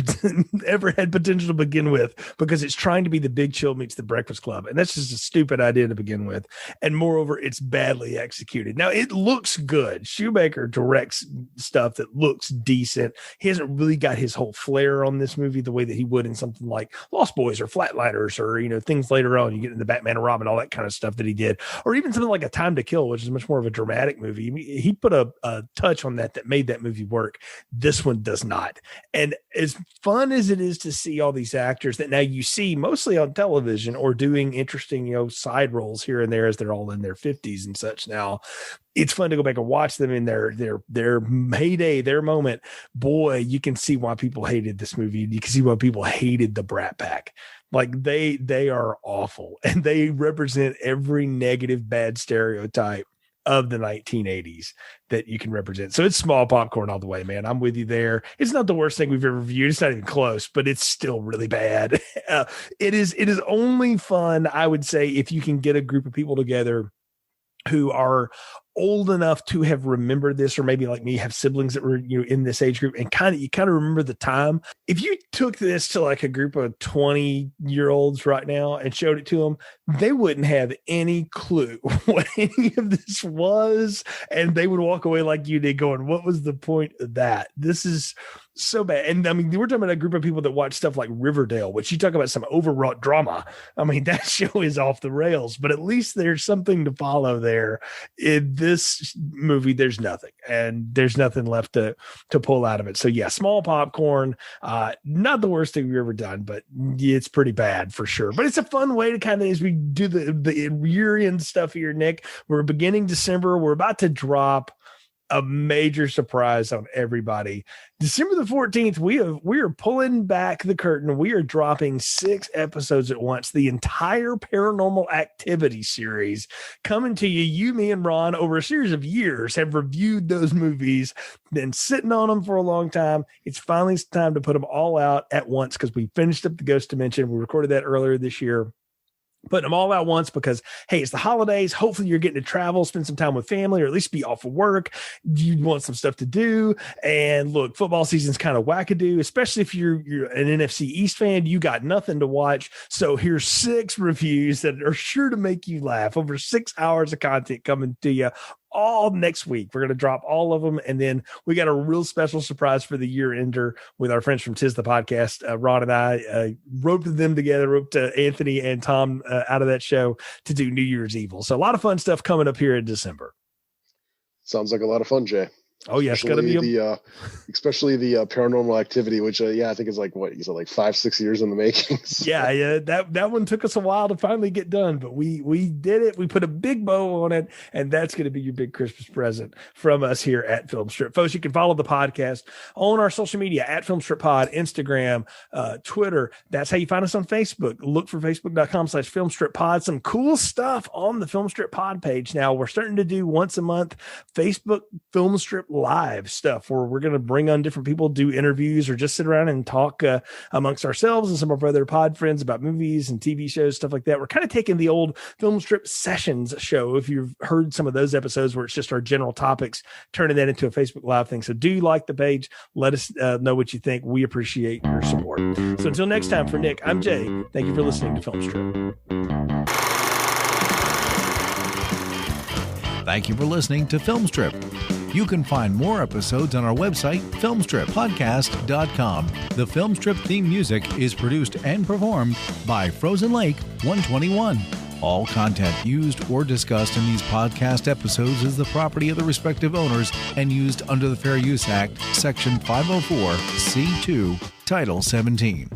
ever had potential to begin with, because it's trying to be The Big Chill meets The Breakfast Club. And that's just a stupid idea to begin with. And moreover, it's badly executed. Now, it looks good. Shoemaker directs stuff that looks decent. He hasn't really got his whole flair on this movie the way that he would in something like Lost Boys or Flatliners or, things later on. You get into Batman and Robin, all that kind of stuff that he did, or even something like A Time to Kill, which is much more of a dramatic movie. I mean, he put a touch on that made that movie work. This one does not. And as fun as it is to see all these actors that now you see mostly on television or doing interesting, side roles here and there as they're all in their 50s and such now, it's fun to go back and watch them in their heyday, their moment. Boy, you can see why people hated this movie. You can see why people hated the Brat Pack. Like they are awful, and they represent every negative, bad stereotype of the 1980s that you can represent. So it's small popcorn all the way, man. I'm with you there. It's not the worst thing we've ever reviewed. It's not even close, but it's still really bad. It is only fun, I would say, if you can get a group of people together who are old enough to have remembered this, or maybe like me, have siblings that were in this age group, and you kind of remember the time. If you took this to like a group of 20-year-olds right now and showed it to them, they wouldn't have any clue what any of this was, and they would walk away like you did going, what was the point of that? This is so bad. And I mean, we're talking about a group of people that watch stuff like Riverdale, which you talk about some overwrought drama. I mean, that show is off the rails, but at least there's something to follow there. In this movie, there's nothing, and there's nothing left to pull out of it. So yeah, small popcorn, not the worst thing we've ever done, but it's pretty bad for sure. But it's a fun way to kind of, as we do the year-end stuff here, Nick, we're beginning December. We're about to drop a major surprise on everybody. December the 14th, we are pulling back the curtain. We are dropping 6 episodes at once. The entire Paranormal Activity series coming to you. You, me, and Ron, over a series of years, have reviewed those movies, been sitting on them for a long time. It's finally time to put them all out at once, because we finished up the Ghost Dimension. We recorded that earlier this year. Putting them all out once because, hey, it's the holidays. Hopefully you're getting to travel, spend some time with family, or at least be off of work. You want some stuff to do. And look, football season's kind of wackadoo, especially if you're an NFC East fan. You got nothing to watch. So here's 6 reviews that are sure to make you laugh. Over 6 hours of content coming to you all next week. We're going to drop all of them. And then we got a real special surprise for the year ender with our friends from Tis the Podcast. Ron and I roped them together, roped Anthony and Tom out of that show to do New Year's Evil. So a lot of fun stuff coming up here in December. Sounds like a lot of fun, Jay. Oh yeah, it's gonna be especially the Paranormal Activity, which I think is like what you said, like 5-6 years in the making. So. Yeah, that one took us a while to finally get done, but we did it. We put a big bow on it, and that's going to be your big Christmas present from us here at Film Strip, folks. You can follow the podcast on our social media at Film Strip Pod, Instagram, Twitter. That's how you find us on Facebook. Look for facebook.com/Film Strip Pod. Some cool stuff on the Film Strip Pod page now. We're starting to do once a month Facebook Film Strip live stuff where we're going to bring on different people, do interviews, or just sit around and talk amongst ourselves and some of our other pod friends about movies and TV shows, stuff like that. We're kind of taking the old Film Strip Sessions show, if you've heard some of those episodes where it's just our general topics, turning that into a Facebook Live thing. So do like the page. Let us know what you think. We appreciate your support. So until next time, for Nick, I'm Jay. Thank you for listening to Film Strip. Thank you for listening to Film Strip. You can find more episodes on our website, filmstrippodcast.com. The Film Strip theme music is produced and performed by Frozen Lake 121. All content used or discussed in these podcast episodes is the property of the respective owners and used under the Fair Use Act, Section 504, C2, Title 17.